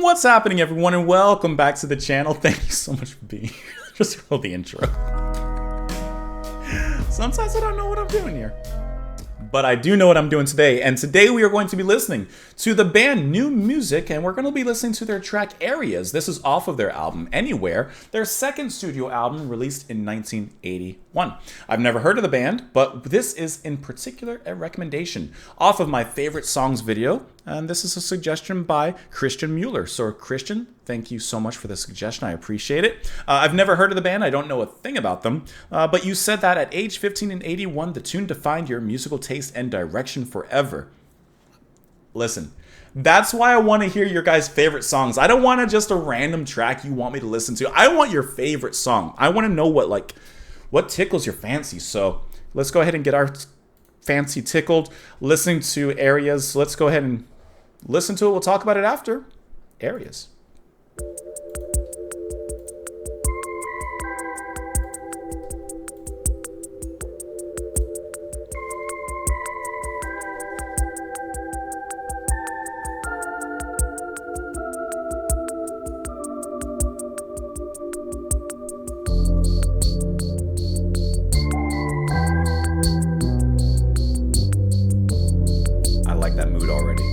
What's happening, everyone, and welcome back to the channel. Thank you so much for being here. Just roll the intro. Sometimes I don't know what I'm doing here, but I do know what I'm doing today. And today we are going to be listening to the band Musik, and we're going to be listening to their track Areas. This is off of their album Anywhere, their second studio album released in 1981. I've never heard of the band, but this is in particular a recommendation off of my favorite songs video. And this is a suggestion by Christian Mueller. So Christian, thank you so much for the suggestion. I appreciate it. I've never heard of the band. I don't know a thing about them. But you said that at age 15 and 81, the tune defined your musical taste and direction forever. Listen, that's why I want to hear your guys' favorite songs. I don't want just a random track you want me to listen to. I want your favorite song. I want to know what tickles your fancy. So let's go ahead and get our fancy tickled listening to Areas. Let's go ahead and listen to it. We'll talk about it after. Areas. I like that mood already.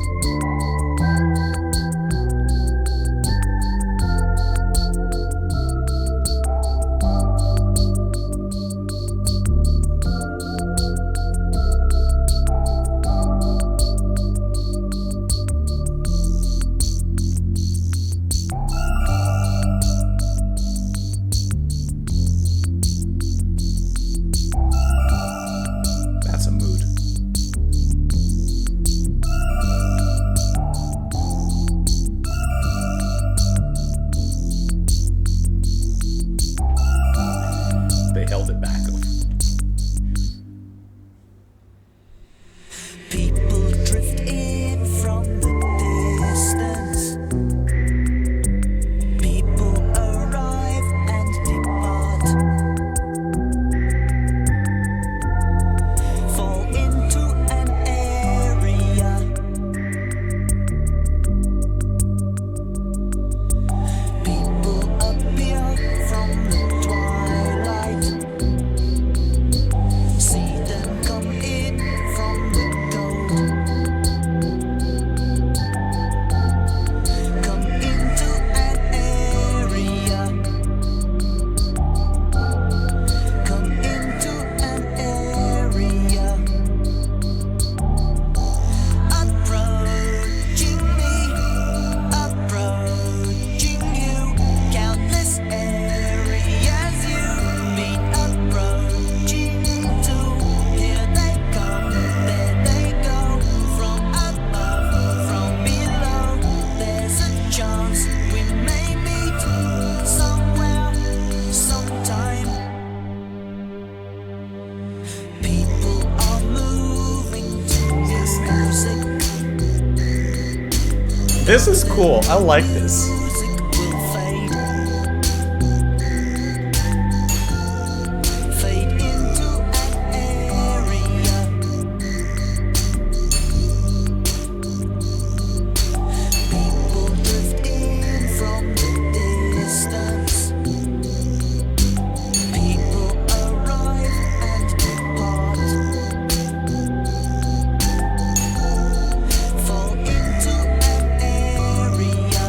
That's a mood. They held it back. People drift in from the distance. People arrive and depart. Fall into an area. People appear from the twilight. See them come in from the cold. Come into an area. Come into an area. Approaching me, approaching you. Countless areas you've been approaching to. Here they come, there they go. From above, from below. There's a chance we may meet somewhere, sometime. People are moving to music. This is cool. I like this. Music will fade. Fade into an area. People drift in from the distance. People arrive and depart. Fall into an area.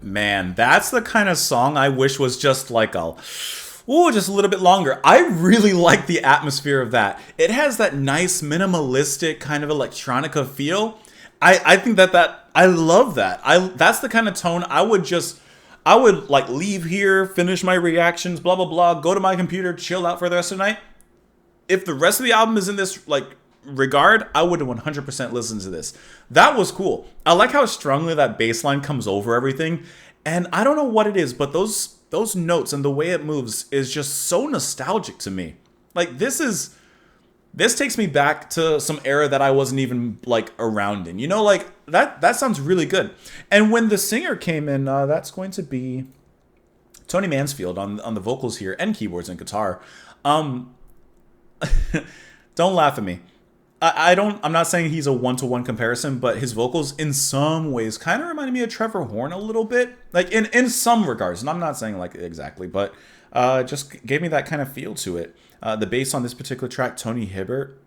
Man, that's the kind of song I wish was just like just a little bit longer. I really like the atmosphere of that. It has that nice minimalistic kind of electronica feel. I think that I love that. That's the kind of tone I would like leave here, finish my reactions, blah blah blah, go to my computer, chill out for the rest of the night. If the rest of the album is in this like regard, I would 100% listen to this. That was cool. I like how strongly that bass line comes over everything. And I don't know what it is, but those notes and the way it moves is just so nostalgic to me. Like this takes me back to some era that I wasn't even like around in. You know, like that sounds really good. And when the singer came in, that's going to be Tony Mansfield on the vocals here and keyboards and guitar. Don't laugh at me. I'm not saying he's a one-to-one comparison, but his vocals in some ways kind of reminded me of Trevor Horn a little bit. Like in some regards. And I'm not saying like exactly, but just gave me that kind of feel to it. The bass on this particular track, Tony Hibbert,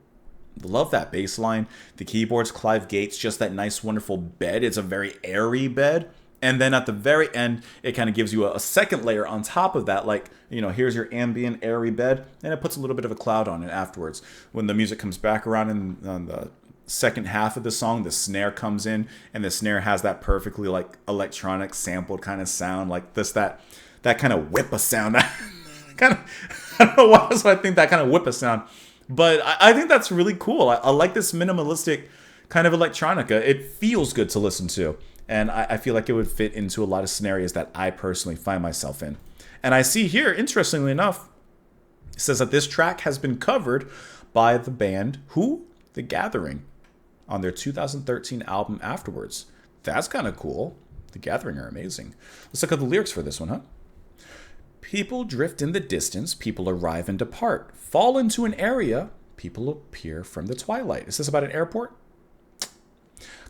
love that bass line. The keyboards, Clive Gates, just that nice, wonderful bed. It's a very airy bed. And then at the very end, it kind of gives you a second layer on top of that. Like, you know, here's your ambient, airy bed. And it puts a little bit of a cloud on it afterwards. When the music comes back around on the second half of the song, the snare comes in. And the snare has that perfectly, like, electronic sampled kind of sound. Like that kind of whip a sound. I don't know why I think that kind of whip a sound. But I think that's really cool. I like this minimalistic kind of electronica. It feels good to listen to. And I feel like it would fit into a lot of scenarios that I personally find myself in. And I see here, interestingly enough, it says that this track has been covered by the band Who? The Gathering on their 2013 album Afterwards. That's kind of cool. The Gathering are amazing. Let's look at the lyrics for this one, huh? People drift in the distance, people arrive and depart. Fall into an area, people appear from the twilight. Is this about an airport?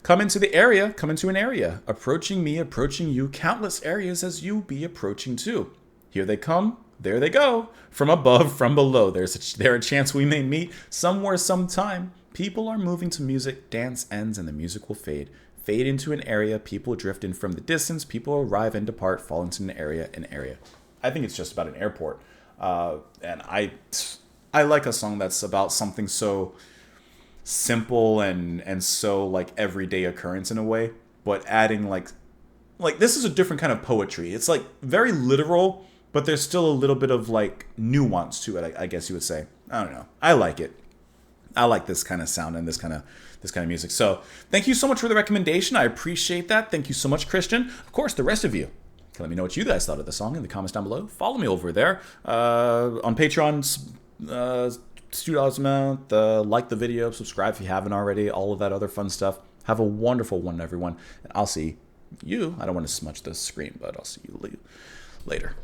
Come into an area. Approaching me, approaching you, countless areas as you be approaching too. Here they come, there they go. From above, from below. There's a chance we may meet somewhere, sometime. People are moving to music, dance ends, and the music will fade. Fade into an area, people drift in from the distance, people arrive and depart, fall into an area. I think it's just about an airport. And I like a song that's about something so simple and so like everyday occurrence in a way, but adding like this is a different kind of poetry. It's like very literal, but there's still a little bit of like nuance to it, I guess you would say. I don't know. I like it. I like this kind of sound and this kind of music. So thank you so much for the recommendation. I appreciate that. Thank you so much, Christian. Of course, the rest of you can let me know what you guys thought of the song in the comments down below. Follow me over there on Patreon. $2 a month, like the video, subscribe if you haven't already, all of that other fun stuff. Have a wonderful one, everyone. And I'll see you. I don't want to smudge the screen, but I'll see you later.